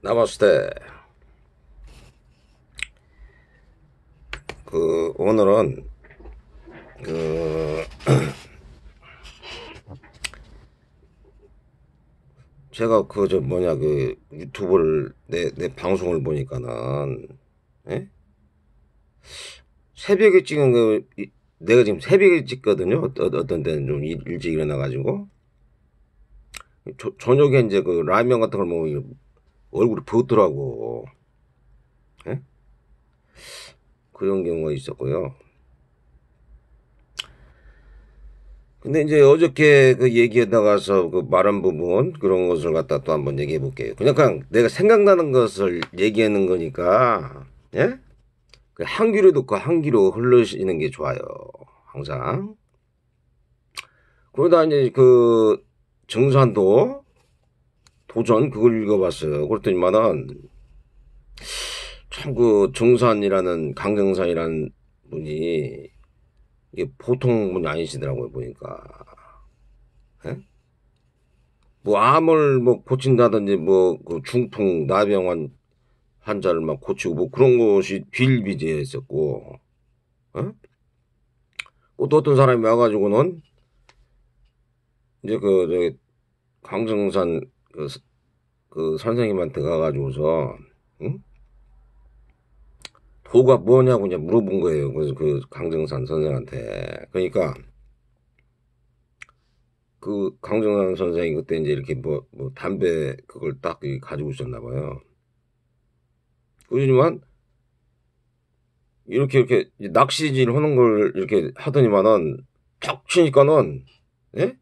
나마스테. 오늘은 그 제가 유튜브를 내 방송을 보니까는, 예? 새벽에 찍은 내가 지금 새벽에 찍거든요. 어떤 때는 좀 일찍 일어나가지고 저녁에 이제 라면 같은 걸 먹으면 얼굴이 붓더라고. 예? 그런 경우가 있었고요. 근데 이제 어저께 얘기에 나가서 말한 부분, 그런 것을 갖다 또 한번 얘기해 볼게요. 그냥 내가 생각나는 것을 얘기하는 거니까, 예? 한 귀로 듣고 한 귀로 흘러시는 게 좋아요. 항상. 그러다 이제 정산도 도전, 그걸 읽어봤어요. 그랬더니만은, 참 정산이라는, 강정산이라는 분이, 이게 보통 분이 아니시더라고요, 보니까. 예? 암을 고친다든지, 중풍, 나병 환자를 고치고, 그런 것이 비일비재했었고, 어? 또 어떤 사람이 와가지고는, 이제 강정산 선생님한테 가가지고서, 응? 도가 뭐냐고 이제 물어본 거예요. 그래서 강정산 선생한테. 그러니까, 강정산 선생이 그때 이제 이렇게 담배 그걸 딱 가지고 있었나 봐요. 그러지만, 이렇게 낚시질 하는 걸 이렇게 하더니만은, 탁 치니까는, 예?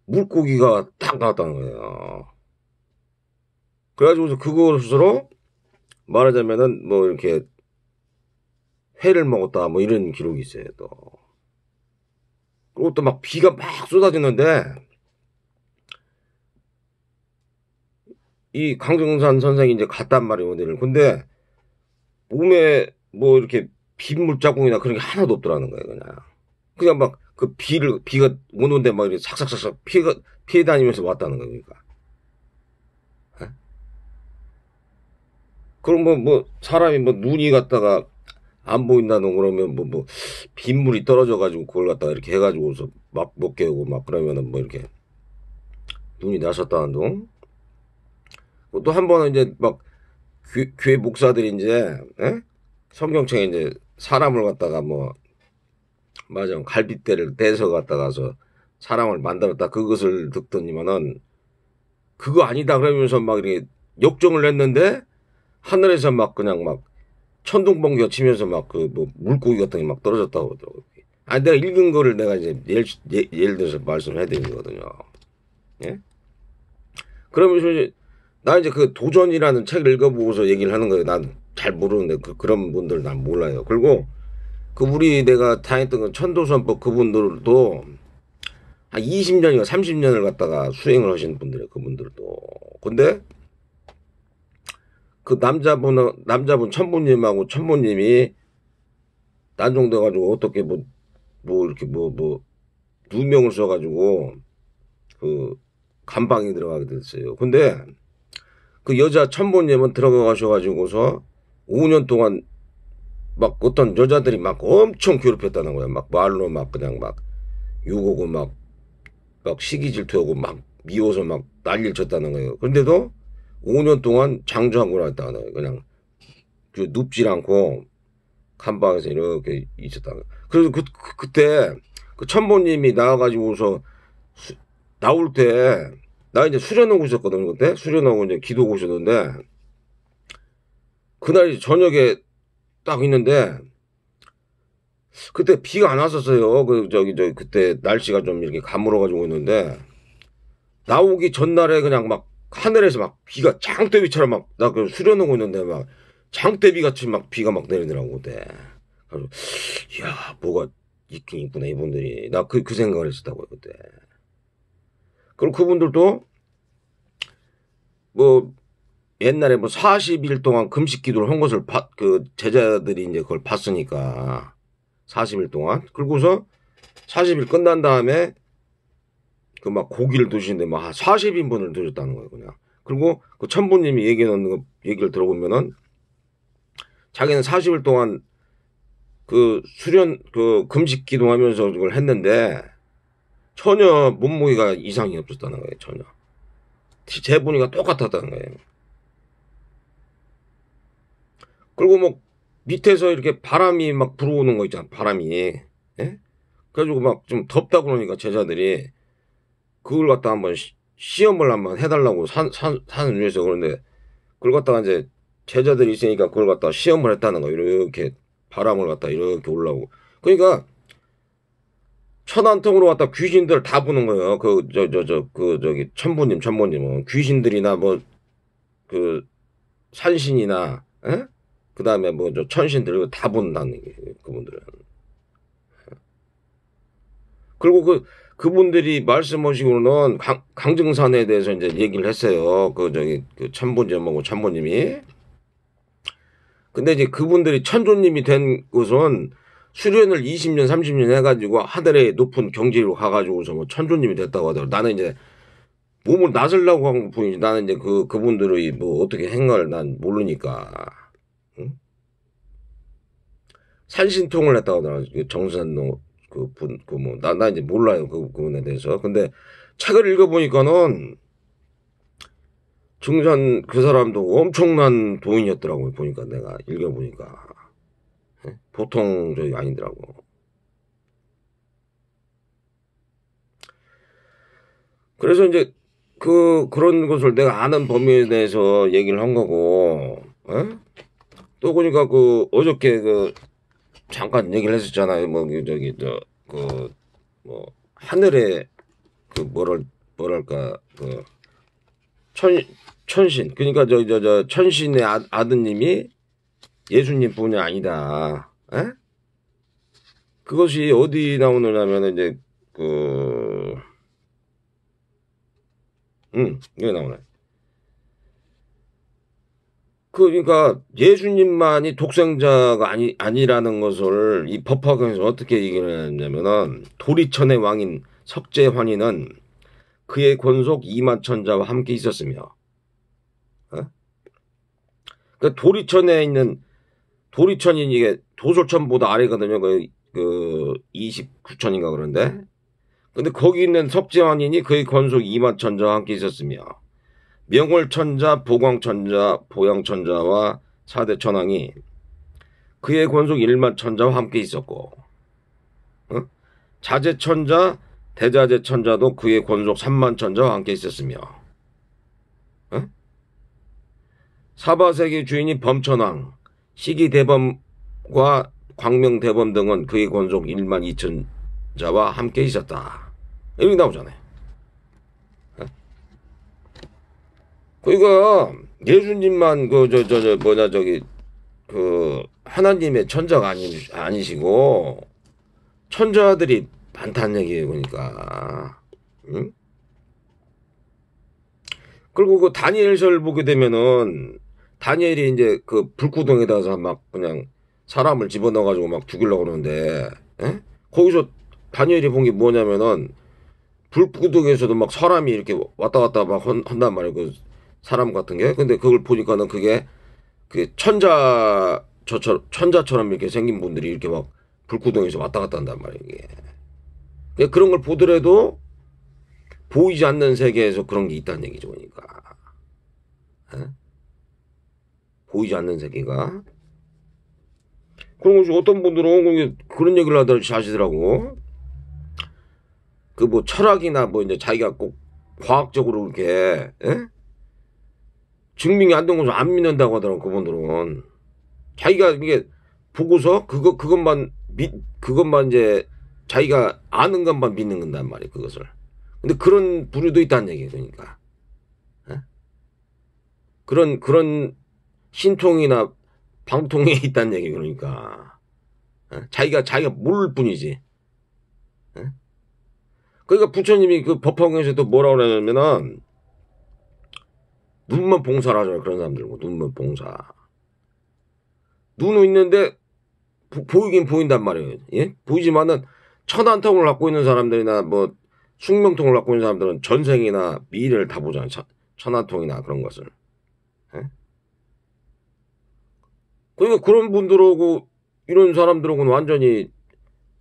물고기가 딱 나왔다는 거예요. 그래가지고서 그것으로 말하자면은, 이렇게, 회를 먹었다, 이런 기록이 있어요, 또. 그리고 또 비가 막 쏟아지는데, 이 강정산 선생이 이제 갔단 말이에요, 어디를. 근데, 몸에 이렇게 빗물 자국이나 그런 게 하나도 없더라는 거예요, 그냥. 그냥 비가 오는데 이렇게 삭삭삭삭 피해 다니면서 왔다는 거예요, 그러니까. 에? 그럼 사람이 눈이 갔다가 안 보인다는 그러면 빗물이 떨어져가지고 그걸 갖다가 이렇게 해가지고서 못 깨우고 그러면은 이렇게 눈이 나섰다는 둥. 또 한 번은 이제 교회 목사들이 이제, 에? 성경책에 이제 사람을 갖다가 맞아, 갈빗대를 떼서 갖다가서 사람을 만들었다, 그것을 듣더니만은 그거 아니다 그러면서 이렇게 역정을 했는데 하늘에서 그냥 천둥번개 치면서 물고기 같은 게 떨어졌다고 그러더라고요. 아니, 내가 읽은 거를 내가 이제 예를 들어서 말씀해 드린 거거든요. 예? 그러면서 이제 나 이제 도전이라는 책을 읽어보고서 얘기를 하는 거예요. 난 잘 모르는데 그런 분들 난 몰라요. 그리고 우리 내가 다녔던 천도선법 그분들도 한 20년이나 30년을 갖다가 수행을 하시는 분들이에요. 그분들도. 근데 남자분 천부님하고 천부님이 난종돼가지고 어떻게 이렇게 누명을 써가지고 감방에 들어가게 됐어요. 근데 여자 천부님은 들어가셔가지고서 5년 동안 어떤 여자들이 엄청 괴롭혔다는 거야. 말로 그냥 욕하고 시기 질투하고 미워서 난리를 쳤다는 거예요. 그런데도 5년 동안 장주하고 나왔다는 거예요. 그냥 눕질 않고 감방에서 이렇게 있었다는 거예요. 그래서 그때 천보님이 나와가지고서 나올 때 나 이제 수련하고 있었거든요. 그때 수련하고 이제 기도하고 있었는데 그날 저녁에 딱 있는데 그때 비가 안 왔었어요. 그때 날씨가 좀 이렇게 가물어가지고 있는데 나오기 전날에 그냥 하늘에서 비가 장대비처럼 나 수련하고 있는데 장대비 같이 비가 내리더라고, 그때. 그래서, 이야, 뭐가 있긴 있구나, 이분들이. 나 그 생각을 했었다고요, 그때. 그리고 그분들도 옛날에 40일 동안 금식 기도를 한 것을 제자들이 이제 그걸 봤으니까 40일 동안. 그리고서 40일 끝난 다음에 고기를 드시는데 40인분을 드셨다는 거예요, 그냥. 그리고 그 천부님이 얘기를 들어보면은 자기는 40일 동안 그 금식 기도하면서 그걸 했는데 전혀 몸무게가 이상이 없었다는 거예요. 전혀. 재분이가 똑같았다는 거예요. 그리고 뭐 밑에서 이렇게 바람이 막 불어오는 거 있잖아. 바람이. 예? 그래가지고 막 좀 덥다 그러니까 제자들이 그걸 갖다 한번 시험을 한번 해달라고 산을 위해서 그런데 그걸 갖다가 이제 제자들이 있으니까 그걸 갖다가 시험을 했다는 거예요. 이렇게 바람을 갖다 이렇게 올라오고. 그러니까 천안통으로 갖다 귀신들 다 부는 거예요. 저기 천부님은 귀신들이나 뭐 그 산신이나 그 다음에 뭐 저 천신들 다 본다는 게 그분들은. 그리고 그분들이 말씀하시고는 강증산에 대해서 이제 얘기를 했어요. 그 천부님이. 근데 이제 그분들이 천조님이 된 것은 수련을 20년, 30년 해가지고 하늘의 높은 경지로 가가지고서 뭐 천조님이 됐다고 하더라고. 나는 이제 몸을 나서려고 한 것 뿐이지. 나는 이제 그분들의 뭐 어떻게 행을 난 모르니까. 응? 산신통을 했다고 하더라고. 정산노 나 이제 몰라요. 그분에 대해서. 근데 책을 읽어보니까는 증산 그 사람도 엄청난 도인이었더라고요. 보니까 내가 읽어보니까. 보통 저기 아니더라고. 그래서 이제 그런 것을 내가 아는 범위에 대해서 얘기를 한 거고, 또 보니까 어저께 잠깐 얘기를 했었잖아요. 뭐 하늘에 뭐랄까 천신 그러니까 저 천신의 아드님이 예수님 뿐이 아니다. 그것이 어디 나오느냐면 이제 여기 나오네. 그러니까 예수님만이 독생자가 아니라는 것을 이 법화경에서 어떻게 얘기를 했냐면은 도리천의 왕인 석재환희는 그의 권속 2만 천자와 함께 있었으며, 그 도리천에 있는 도리천이 이게 도솔천보다 아래거든요. 그 29천인가 그런데. 근데 거기 있는 석재환인이 그의 권속 2만 천자와 함께 있었으며 명월천자, 보광천자, 보양천자와 사대천왕이 그의 권속 1만 천자와 함께 있었고, 자재천자, 대자재천자도 그의 권속 3만 천자와 함께 있었으며, 사바세계 주인이 범천왕, 시기대범과 광명대범 등은 그의 권속 1만 2천자와 함께 있었다. 여기 나오잖아요. 그러니까 예수님만 하나님의 천자가 아니시고 천자들이 많다는 얘기예요. 그러니까. 응? 그리고 그 다니엘서를 보게 되면은 다니엘이 이제 그 불구덩에다가 막 그냥 사람을 집어넣어가지고 막 죽이려고 그러는데, 거기서 다니엘이 본 게 뭐냐면은 불구덩에서도 막 사람이 이렇게 왔다 갔다 막 한단 말이에요. 그 사람 같은 게. 근데 그걸 보니까는 그게 천자처럼 이렇게 생긴 분들이 이렇게 막 불구덩에서 왔다 갔다 한단 말이에요. 이게. 그런 걸 보더라도 보이지 않는 세계에서 그런 게 있다는 얘기죠. 그러니까. 보이지 않는 세계가. 그런 것이 어떤 분들은 그런 얘기를 하시더라고. 그 뭐 철학이나 뭐 이제 자기가 꼭 과학적으로 이렇게, 증명이 안 된 것을 안 믿는다고 하더라고. 그분들은. 자기가 이게 보고서 그것만 이제 자기가 아는 것만 믿는 건단 말이에요. 그것을. 근데 그런 부류도 있다는 얘기예요. 그러니까. 그런 신통이나 방통에 있다는 얘기예요. 그러니까. 자기가 모를 뿐이지. 그러니까 부처님이 그 법화경에서도 뭐라고 그러냐면은 눈만 봉사를 하잖아요. 그런 사람들. 눈만 봉사. 눈은 있는데 보이긴 보인단 말이에요. 예? 보이지만은 천안통을 갖고 있는 사람들이나 뭐 숙명통을 갖고 있는 사람들은 전생이나 미래를 다 보잖아요. 천하통이나 그런 것을. 예? 그러니까 그런 분들하고 이런 사람들하고는 완전히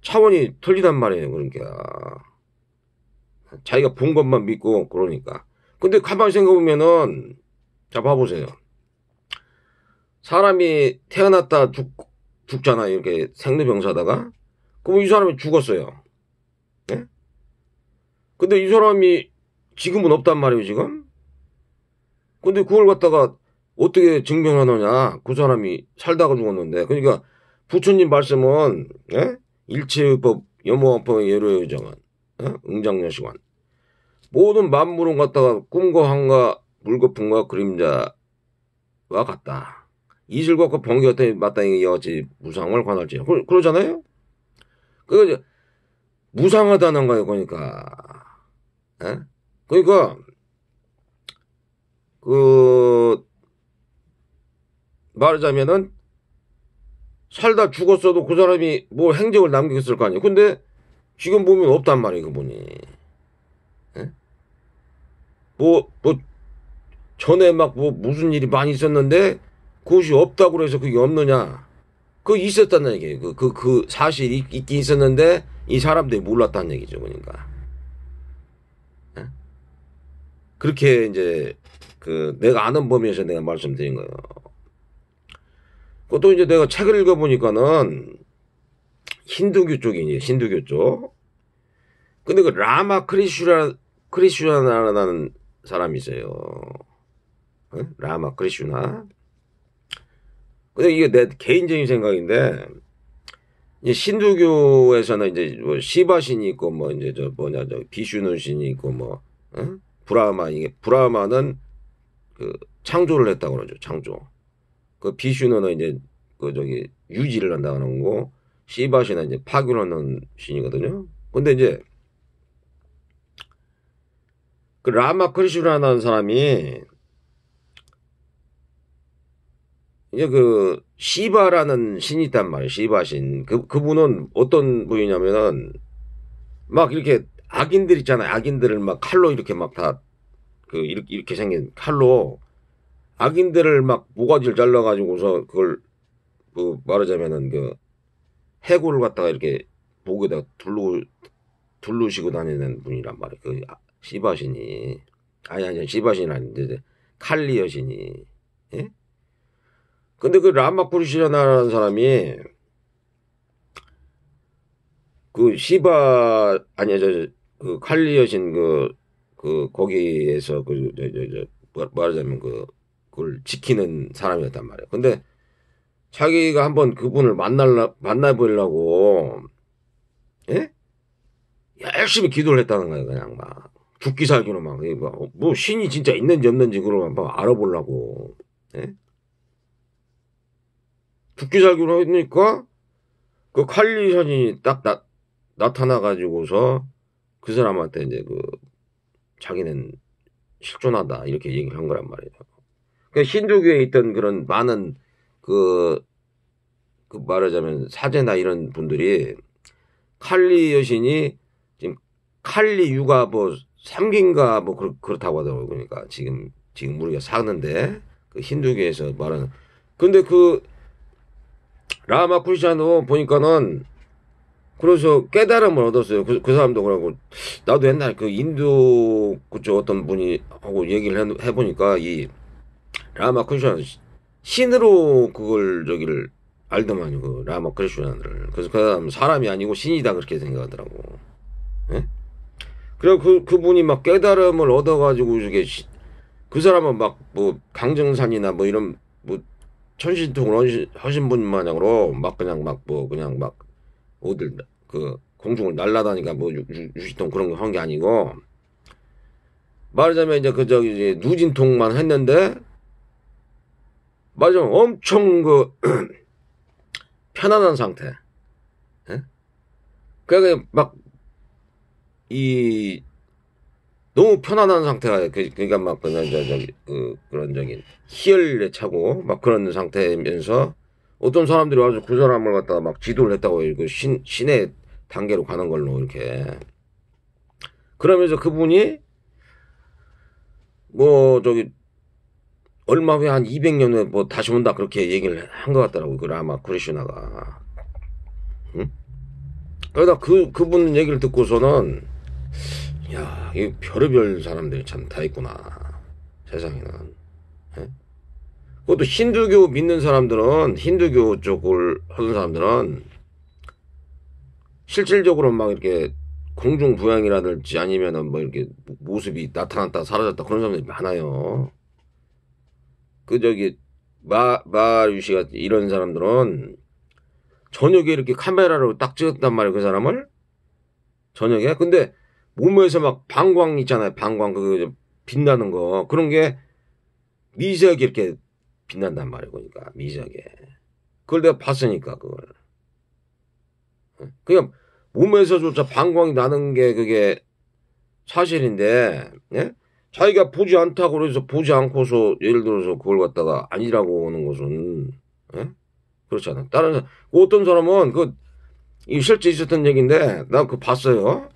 차원이 틀리단 말이에요. 그러니까 자기가 본 것만 믿고 그러니까. 근데 가만히 생각해보면은 자 봐보세요. 사람이 태어났다 죽잖아요. 이렇게 생로병사다가. 그럼 이 사람이 죽었어요. 예? 근데 이 사람이 지금은 없단 말이에요. 지금. 근데 그걸 갖다가 어떻게 증명하느냐. 그 사람이 살다가 죽었는데. 그러니까 부처님 말씀은 예? 일체의법 염호왕법의 예로의 의정은 예? 응장려시관 모든 만물은 갖다가 꿈과 한과 물거품과 그림자와 같다. 이슬과 번개 같은 마땅히 여지 무상을 관할지 그러잖아요. 그 무상하다는 거예요. 그러니까 예? 그러니까 그 말하자면은 살다 죽었어도 그 사람이 뭐 행적을 남겼을 거 아니에요. 근데 지금 보면 없단 말이에요. 그분이 예? 뭐 전에 막 뭐 무슨 일이 많이 있었는데 그것이 없다고 그래서 그게 없느냐. 그거 있었다는 얘기예요. 그 사실이 있긴 있었는데 이 사람들이 몰랐다는 얘기죠. 그러니까 예? 그렇게 이제 그 내가 아는 범위에서 내가 말씀드린 거예요. 그것도 이제 내가 책을 읽어보니까는 힌두교 쪽이니 힌두교 쪽. 근데 그 라마 크리슈나라는 사람이 있어요. 어? 라마 크리슈나. 근데 이게 내 개인적인 생각인데 이제 힌두교에서는 이제 뭐 시바신이 있고 뭐 이제 저 뭐냐 저 비슈누 신이 있고 뭐 어? 브라마 이게 브라마는 그 창조를 했다고 그러죠. 창조. 그 비슈누는 이제 그 저기 유지를 한다는 거고 시바신은 이제 파괴하는 신이거든요. 근데 이제 그 라마 크리슈나라는 사람이 이제 그 시바라는 신이 있단 말이에요. 시바신. 그분은 어떤 분이냐면은 막 이렇게 악인들 있잖아요. 악인들을 막 칼로 이렇게 막 다 그 이렇게 생긴 칼로 악인들을 막 모가지를 잘라가지고서 그걸 그 말하자면은 그 해골을 갖다가 이렇게 목에다 둘르시고 다니는 분이란 말이에요. 그 시바신이 아니 시바신이 아닌데 칼리 여신이. 예? 근데 그 라마쿠르시라는 사람이 그 시바 아니야 그 칼리 여신 거기에서 말하자면 그걸 지키는 사람이었단 말이에요. 근데 자기가 한번 그분을 만나보려고 예? 열심히 기도를 했다는 거예요. 그냥 막 죽기 살기로 막 뭐 신이 진짜 있는지 없는지 그걸 막 알아보려고 예? 죽기 살기로 했으니까 그 칼리 여신이 딱 나타나가지고서 그 사람한테 이제 그 자기는 실존하다 이렇게 얘기를 한 거란 말이에요. 그러니까 힌두교에 있던 그런 많은 그 말하자면 사제나 이런 분들이 칼리 여신이 지금 칼리 유가 뭐 3기인가 뭐 그렇다고 하더라고요. 그러니까 지금 우리가 사는데 그 힌두교에서 말하는 근데 그 라마쿠르샤노 보니까는 그래서 깨달음을 얻었어요. 그 사람도 그러고 나도 옛날 그 인도 그쪽 어떤 분이 하고 얘기를 해보니까 이 라마크리슈나는 신으로 그걸 저기를 알더만요. 그 라마크리슈나를. 그래서 그 사람 사람이 아니고 신이다 그렇게 생각하더라고. 예? 그리고 그분이 막 깨달음을 얻어가지고 이게 그 사람은 막 뭐 강정산이나 뭐 이런 뭐 천신통을 하신 분 마냥으로 막 그냥 막 뭐 그냥 막 어딜 그 공중을 날아다니까 뭐 유시통 그런 거 한 게 아니고 말하자면 이제 그 저기 이제 누진통만 했는데 말하자면 엄청 그 편안한 상태. 예? 그러니까 막 이 너무 편안한 상태가 그러니까 막 그냥 저기 그런 저기 희열에 차고 막 그런 상태면서 어떤 사람들이 와서 그 사람을 갖다가 막 지도를 했다고 해요. 그 신의 단계로 가는 걸로 이렇게. 그러면서 그분이 뭐 저기 얼마 후에 한 200년 후에 뭐 다시 온다 그렇게 얘기를 한 것 같더라고 그 라마 크리슈나가. 응? 그러다 그분 얘기를 듣고서는 야, 이 별의별 사람들이 참 다 있구나 세상에는. 예? 그것도 힌두교 믿는 사람들은 힌두교 쪽을 하는 사람들은 실질적으로 막 이렇게 공중부양이라든지 아니면은 뭐 이렇게 모습이 나타났다 사라졌다 그런 사람들이 많아요. 그 저기 마유씨 같은 이런 사람들은 저녁에 이렇게 카메라로 딱 찍었단 말이에요 그 사람을 저녁에. 근데 몸에서 막 방광 있잖아요 방광 그 빛나는 거 그런 게 미세하게 이렇게 빛난단 말이에요. 그러니까 미세하게 그걸 내가 봤으니까 그걸 그냥 몸에서조차 방광이 나는 게 그게 사실인데 예? 자기가 보지 않다고 그래서 보지 않고서 예를 들어서 그걸 갖다가 아니라고 하는 것은 예? 그렇잖아. 다른 어떤 사람은 이 실제 있었던 얘기인데 나 그거 봤어요.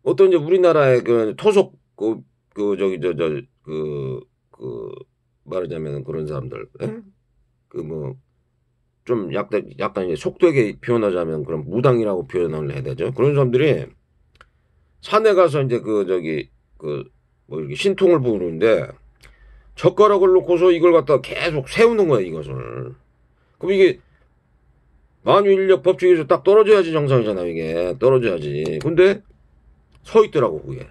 어떤 이제 우리나라의 그 토속 저기 그 말하자면 그런 사람들 예? 그 뭐 좀 약간 이제 속되게 표현하자면 그런 무당이라고 표현을 해야 되죠. 그런 사람들이 산에 가서 이제 그 저기 그 뭐 이렇게 신통을 부르는데 젓가락을 놓고서 이걸 갖다 계속 세우는 거야 이것을. 그럼 이게 만유인력 법칙에서 딱 떨어져야지 정상이잖아 이게 떨어져야지. 근데 서 있더라고 그게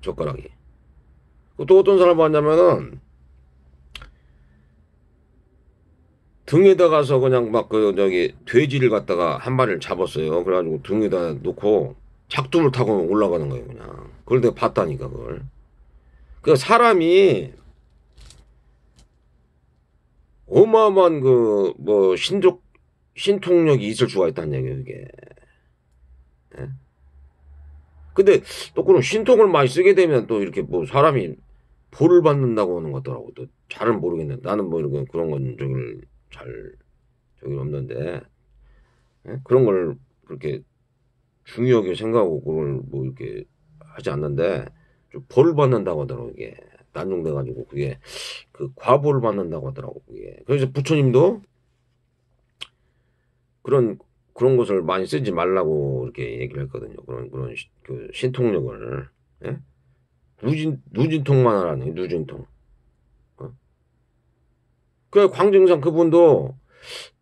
젓가락이. 또 어떤 사람 봤냐면은 등에다 가서 그냥 막 그 저기 돼지를 갖다가 한 마리를 잡았어요. 그래가지고 등에다 놓고 작두를 타고 올라가는 거예요 그냥. 그걸 내가 봤다니까 그걸. 그 사람이 어마어마한 그 뭐 신통력이 있을 수가 있다는 얘기예요 이게. 예? 근데 또 그런 신통을 많이 쓰게 되면 또 이렇게 뭐 사람이 벌을 받는다고 하는 것더라고. 또 잘은 모르겠는데 나는 뭐 이런 그런 건 저기 없는데 예? 그런 걸 그렇게 중요하게 생각하고 그걸 뭐 이렇게 하지 않는데 좀 벌 받는다고 하더라고 이게 난용돼 가지고 그게 그 과보를 받는다고 하더라고 그게. 그래서 부처님도 그런 것을 많이 쓰지 말라고 이렇게 얘기를 했거든요. 그런 그 신통력을 예? 누진통만 하라는 누진통. 어? 그래 광증상 그분도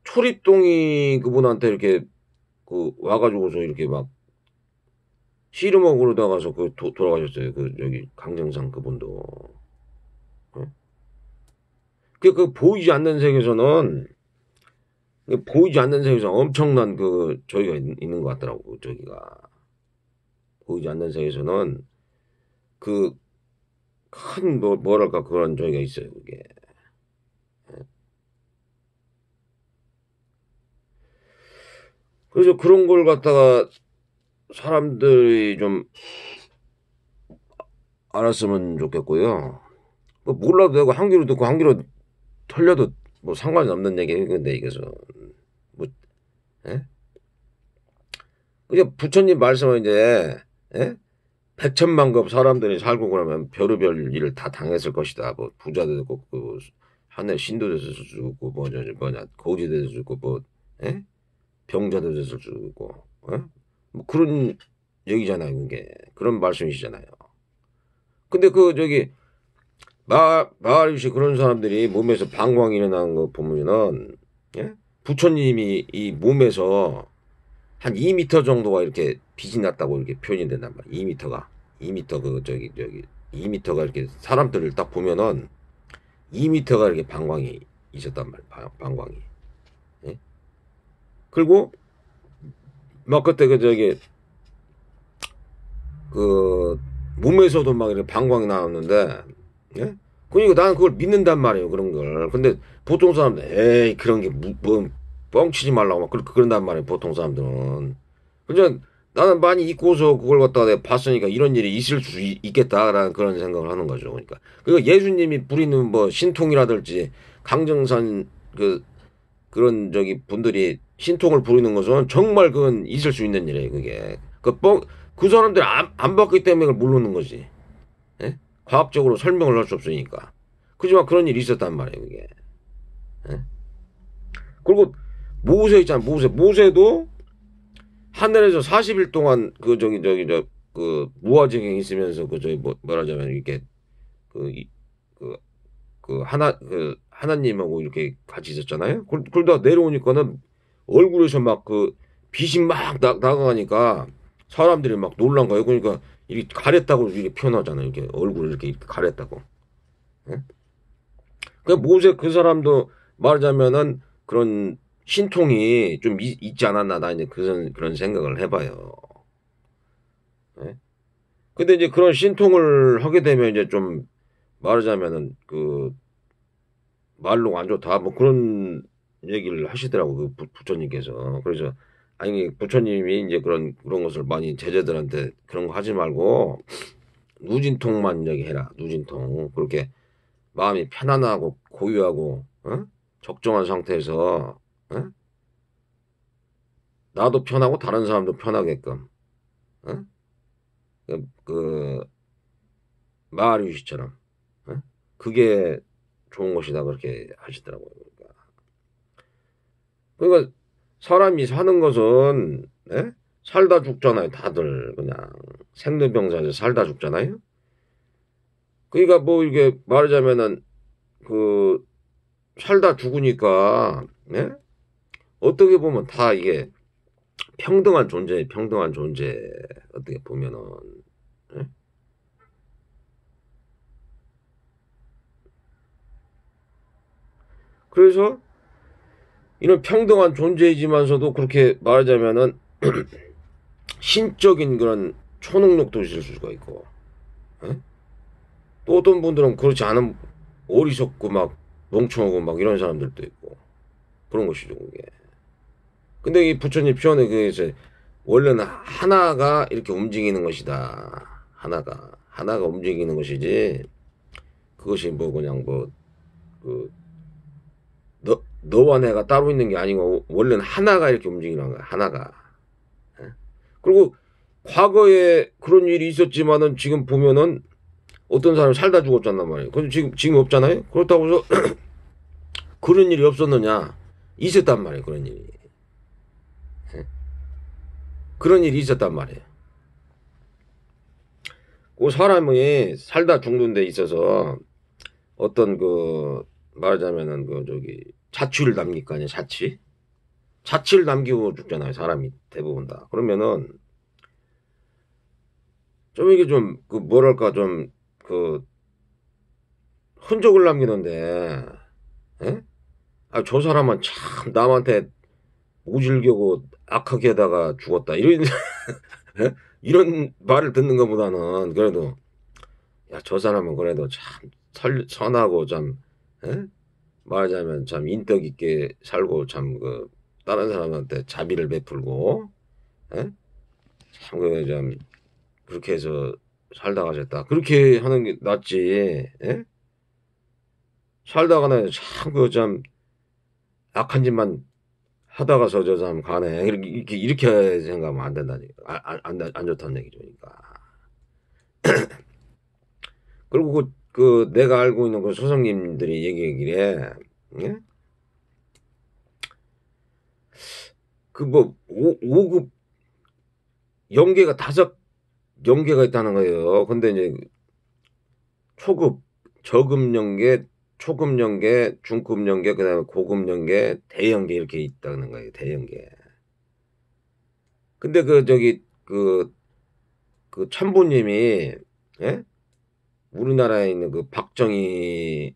초립동이 그분한테 이렇게 그 와가지고서 이렇게 막 씨름하고 그러다가서 돌아가셨어요. 그 여기 강정상 그분도. 어? 그 보이지 않는 세계에서는 보이지 않는 세계에서 엄청난 그 저기가 있는 것 같더라고. 저기가 보이지 않는 세계에서는 그 큰 뭐랄까 그런 저기가 있어요. 그게. 그래서 그런 걸 갖다가 사람들이 좀 알았으면 좋겠고요. 뭐 몰라도 되고 한 귀로 듣고 한 귀로 털려도 뭐 상관이 없는 얘기인데 이게서 뭐 예? 그게 부처님 말씀은 이제 예? 백천만급 사람들이 살고 그러면 별의별 일을 다 당했을 것이다. 뭐 부자도 되고 그 하늘 신도 됐을 수도 있고 뭐냐 거지 됐을 수도 있고 뭐 예? 병자도 됐을 수도 있고 예? 뭐 그런 얘기잖아요. 그게 그런 말씀이시잖아요. 근데 그 저기 마을시 그런 사람들이 몸에서 방광이 일어나는 거 보면은 예? 부처님이 이 몸에서 한 2m 정도가 이렇게 빛이 났다고 이렇게 표현이 된단 말이야. 2m가 그 저기 2m가 이렇게 사람들을 딱 보면은 2m가 이렇게 방광이 있었단 말이야. 방광이. 예? 그리고 막 그때 그 저기 그 몸에서도 막 이렇게 방광이 나왔는데 예? 그러니까 나는 그걸 믿는단 말이에요. 그런 걸. 근데 보통 사람들 에이 그런 게 뭐 뻥치지 말라고 막 그런단 말이에요. 보통 사람들은. 그냥 나는 많이 잊고서 그걸 갖다가 내가 봤으니까 이런 일이 있을 수 있겠다라는 그런 생각을 하는 거죠. 그러니까 예수님이 부리는 뭐 신통이라든지 강정산 그런 저기 분들이 신통을 부리는 것은 정말 그건 있을 수 있는 일이에요. 그게 그 사람들이 안 봤기 때문에 그걸 모르는 거지. 예? 과학적으로 설명을 할 수 없으니까. 그지만 그런 일이 있었단 말이에요, 그게. 예? 그리고 모세 있잖아, 모세도 하늘에서 40일 동안 그 무화지경에 있으면서 뭐라자면 이렇게 그, 하나님하고 이렇게 같이 있었잖아요. 그러다 내려오니까는 얼굴에서 막 빛이 막 나가니까 사람들이 막 놀란 거예요. 그러니까 이렇게 가렸다고 이렇게 표현하잖아요. 이렇게 얼굴을 이렇게 가렸다고. 예? 그 모세 그 사람도 말하자면은 그런 신통이 좀 있지 않았나, 나 이제 그런 생각을 해봐요. 예? 근데 이제 그런 신통을 하게 되면 이제 좀 말하자면은 말로 안 좋다 뭐 그런 얘기를 하시더라고, 부처님께서. 그래서 아니, 부처님이 이제 그런 것을 많이 제자들한테 그런 거 하지 말고 누진통만 얘기해라. 누진통. 그렇게 마음이 편안하고 고요하고, 어? 적정한 상태에서, 어? 나도 편하고 다른 사람도 편하게끔, 어? 그 마하리시처럼, 어? 그게 좋은 것이다, 그렇게 하시더라고요. 그러니까 사람이 사는 것은, 예? 살다 죽잖아요. 다들 그냥 생로병사에서 살다 죽잖아요. 그러니까 뭐 이게 말하자면은 그 살다 죽으니까, 예? 어떻게 보면 다 이게 평등한 존재, 어떻게 보면은. 예? 그래서 이런 평등한 존재이지만서도 그렇게 말하자면은 신적인 그런 초능력도 있을 수가 있고, 예? 또 어떤 분들은 그렇지 않은 어리석고 막 멍청하고 막 이런 사람들도 있고 그런 것이죠, 그게. 근데 이 부처님 표현에 그래서 원래는 하나가 이렇게 움직이는 것이다. 하나가 움직이는 것이지, 그것이 뭐 그냥 그 너와 내가 따로 있는 게 아니고 원래는 하나가 이렇게 움직이는 거야. 하나가. 예? 그리고 과거에 그런 일이 있었지만은 지금 보면은 어떤 사람이 살다 죽었잖단 말이에요. 근데 지금 없잖아요. 그렇다고 해서 그런 일이 없었느냐? 있었단 말이에요. 그런 일이. 예? 그런 일이 있었단 말이에요. 그 사람이 살다 죽는 데 있어서 어떤 말하자면은 자취를 남길 거 아니에요. 자취를 남기고 죽잖아요. 사람이 대부분 다. 그러면은 좀 이게 좀 뭐랄까 좀 흔적을 남기는데, 예? 아, 저 사람은 참 남한테 모질게고 악하게 하다가 죽었다, 이런 예? 이런 말을 듣는 것보다는 그래도, 야, 저 사람은 그래도 참 선하고 참, 예? 말하자면 참 인덕 있게 살고 참 다른 사람한테 자비를 베풀고, 예? 참좀 그렇게 해서 살다 가셨다, 그렇게 하는 게 낫지. 예? 살다가는 참 참 악한 짓만 하다가서 저 사람 가네, 이렇게 생각하면 안 된다니까. 안 좋다는 얘기죠. 그러니까. 그리고 내가 알고 있는 그 스승님들이 얘기하기에, 예? 오급 연계가 5 연계가 있다는 거예요. 근데 이제 초급, 저급 연계, 초급 연계, 중급 연계, 그다음에 고급 연계, 대연계, 이렇게 있다는 거예요. 대연계. 근데 천부님이, 예? 우리나라에 있는 그 박정희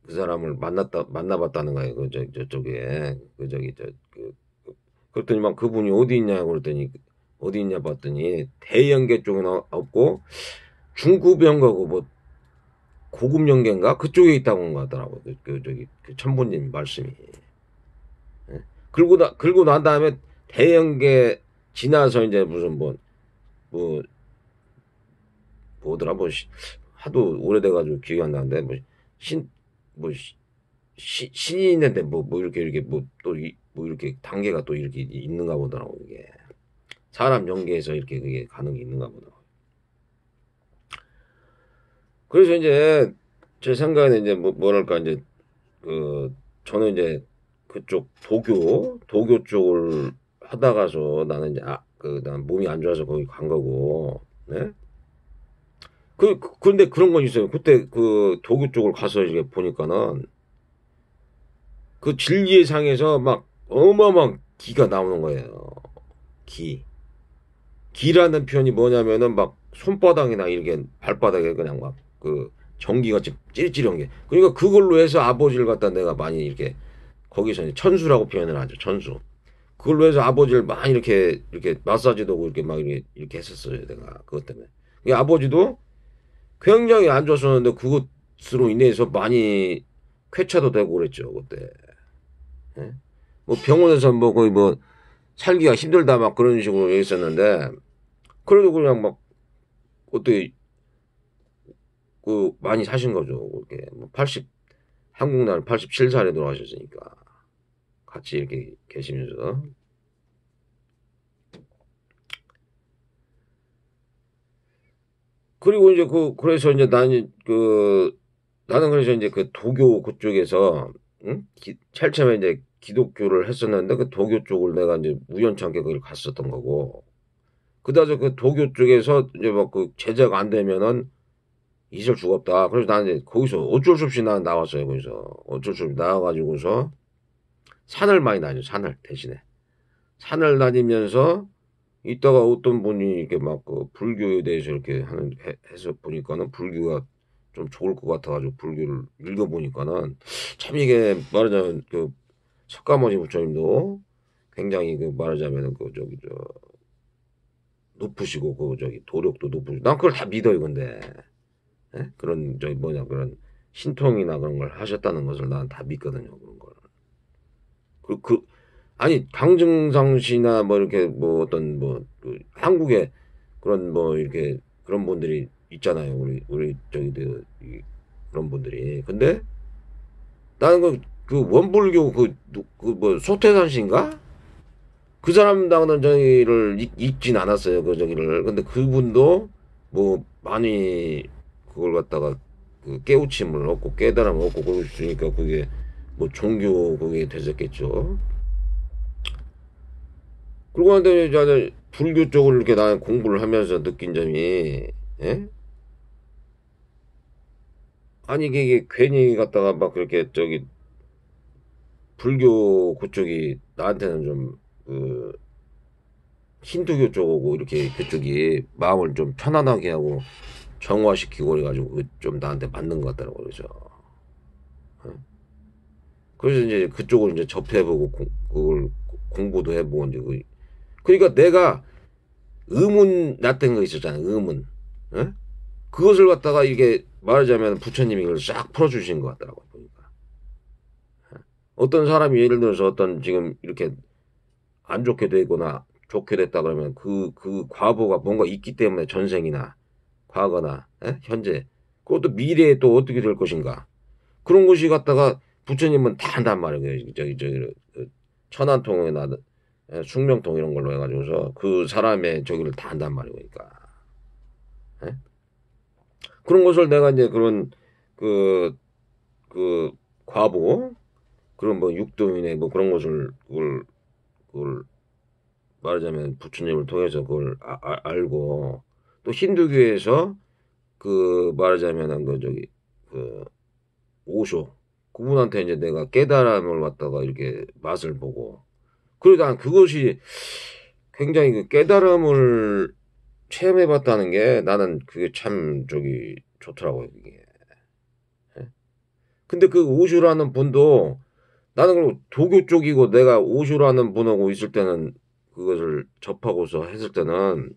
그 사람을 만나봤다는 거예요. 저쪽에 그랬더니 막 그분이 어디 있냐고 그랬더니, 어디 있냐 봤더니 대연계 쪽은 없고 중급 연계고 뭐 고급 연계인가 그쪽에 있다고 한 거 같더라고. 그 천부님 말씀이. 예? 긁고 난 다음에 대연계 지나서 이제 무슨 뭐 뭐더라, 하도 오래돼가지고 기억이 안 나는데, 뭐 신이 있는데 이렇게 뭐 이렇게 단계가 또 이렇게 있는가 보더라고. 이게 사람 연계에서 이렇게 그게 가는 게 있는가 보더라고. 그래서 이제 제 생각에는 이제 뭐랄까 이제 저는 이제 그쪽 도교 쪽을 하다가서 나는 이제 난 몸이 안 좋아서 거기 간 거고. 네? 근데 그런 건 있어요. 그때 그 도교 쪽을 가서 이게 보니까는 그 진리의상에서 막 어마어마한 기가 나오는 거예요. 기. 기라는 표현이 뭐냐면은 막 손바닥이나 이렇게 발바닥에 그냥 막 그 전기가 찌릿찌릿한 게. 그러니까 그걸로 해서 아버지를 갖다 내가 많이 이렇게 거기서 이제 천수라고 표현을 하죠. 천수. 그걸로 해서 아버지를 많이 이렇게 마사지도 하고 이렇게 막 이렇게 했었어요. 내가 그것 때문에. 이 아버지도 굉장히 안 좋았었는데 그것으로 인해서 많이 쾌차도 되고 그랬죠. 그때. 예? 뭐 병원에서 뭐 거의 뭐 살기가 힘들다 막 그런 식으로 얘기했었는데 그래도 그냥 막 어떻게 많이 사신 거죠. 그게 뭐 80, 한국 나라 87살에 돌아가셨으니까 같이 이렇게 계시면서. 그리고 이제 그래서 이제 나는 그래서 이제 그 도교 그쪽에서, 응? 제일 처음에 이제 기독교를 했었는데 그 도교 쪽을 내가 이제 우연찮게 거기를 갔었던 거고. 그다음에 그 도교 쪽에서 이제 막 그 제자가 안 되면은 있을 수가 없다. 그래서 나는 이제 거기서 어쩔 수 없이 난 나왔어요. 거기서 어쩔 수 없이 나와가지고서 산을 많이 다녀. 산을 대신에 산을 다니면서 이따가 어떤 분이 이렇게 막 그 불교에 대해서 이렇게 해서 보니까는 불교가 좀 좋을 것 같아가지고 불교를 읽어보니까는 참 이게 말하자면 그 석가모니 부처님도 굉장히 그 말하자면 그 저기 높으시고 그 저기 도력도 높으시고 난 그걸 다 믿어요. 근데 예? 그런 저기 뭐냐 그런 신통이나 그런 걸 하셨다는 것을 난 다 믿거든요. 그런 걸. 아니 강증상 씨나 뭐 이렇게 뭐 어떤 뭐그 한국에 그런 뭐 이렇게 그런 분들이 있잖아요. 우리 저기 그런 분들이. 근데 나는 그 원불교 그 뭐 소태산 씨인가? 그 사람 당은 저기를 읽진 않았어요. 그 저기를. 근데 그분도 뭐 많이 그걸 갖다가 그 깨우침을 얻고 깨달음을 얻고 그러시니까 그게 뭐 종교 그게 되셨겠죠. 그러고 나는데 이제 불교 쪽을 이렇게 나는 공부를 하면서 느낀 점이, 예? 아니 이게 괜히 갔다가 막 그렇게 저기 불교 그쪽이 나한테는 좀그 힌두교 쪽하고 이렇게 그쪽이 마음을 좀 편안하게 하고 정화시키고 그래가지고 좀 나한테 맞는 것 같더라고. 그래서 그래서 이제 그쪽을 이제 접해보고 그걸 공부도 해보고 이제 그러니까 내가 의문 났던 거 있었잖아요. 의문. 예? 그것을 갖다가 이게 말하자면 부처님이 이걸 싹 풀어주신 것 같더라고요. 보니까. 어떤 사람이 예를 들어서 어떤 지금 이렇게 안 좋게 되거나 좋게 됐다 그러면 그 과보가 뭔가 있기 때문에 전생이나 과거나 예? 현재 그것도 미래에 또 어떻게 될 것인가 그런 것이 갖다가 부처님은 다 한단 말이에요. 저기 천안통이나 예? 숙명통 이런 걸로 해가지고서 그 사람의 저기를 다 한단 말이에요. 그러니까. 예? 그런 것을 내가 이제 그런 그, 그 과보 그런 뭐 육도인의 뭐 그런 것을 그걸 말하자면 부처님을 통해서 그걸 알고 또 힌두교에서 그 말하자면은 그 저기 그 오쇼 그분한테 이제 내가 깨달음을 갖다가 이렇게 맛을 보고 그리고 난 그것이 굉장히 그 깨달음을 체험해봤다는 게 나는 그게 참 저기 좋더라고요. 그게. 근데 그 오쇼라는 분도 나는 그리고 도교 쪽이고 내가 오쇼라는 분하고 있을 때는 그것을 접하고서 했을 때는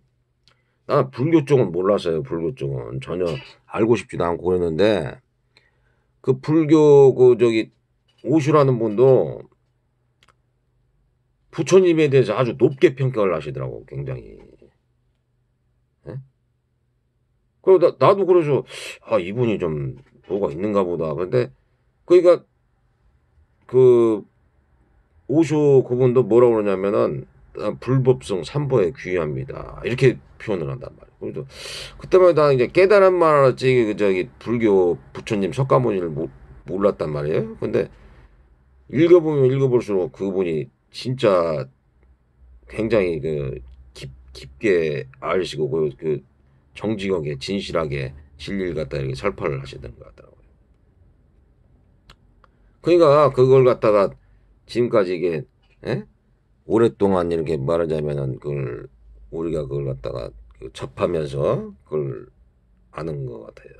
나는 불교 쪽은 몰랐어요. 불교 쪽은 전혀 알고 싶지도 않고 그랬는데 그 불교 그 저기 오슈라는 분도 부처님에 대해서 아주 높게 평가를 하시더라고. 굉장히. 예? 그리고 나도 그래서 이분이 좀 뭐가 있는가 보다. 근데 그러니까 그 오쇼 그분도 뭐라고 그러냐면은 불법성 삼보에 귀의합니다. 이렇게 표현을 한단 말이에요. 그래서 그때마다 이제 깨달은 말 알았지 그 저기 불교 부처님 석가모니를 몰랐단 말이에요. 근데 읽어보면 읽어볼수록 그분이 진짜 굉장히 깊게 아시고 그 정직하게 진실하게 진리를 갖다 이렇게 설파를 하시던 것 같더라고요. 그러니까 그걸 갖다가 지금까지 이게 예? 오랫동안 이렇게 말하자면은 그걸 우리가 그걸 갖다가 접하면서 그걸 아는 것 같아요.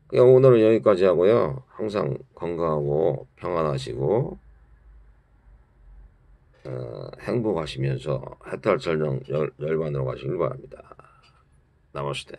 그냥 오늘은 여기까지 하고요. 항상 건강하고 평안하시고 행복하시면서 해탈 절정 열반으로 가시길 바랍니다. 나머스테.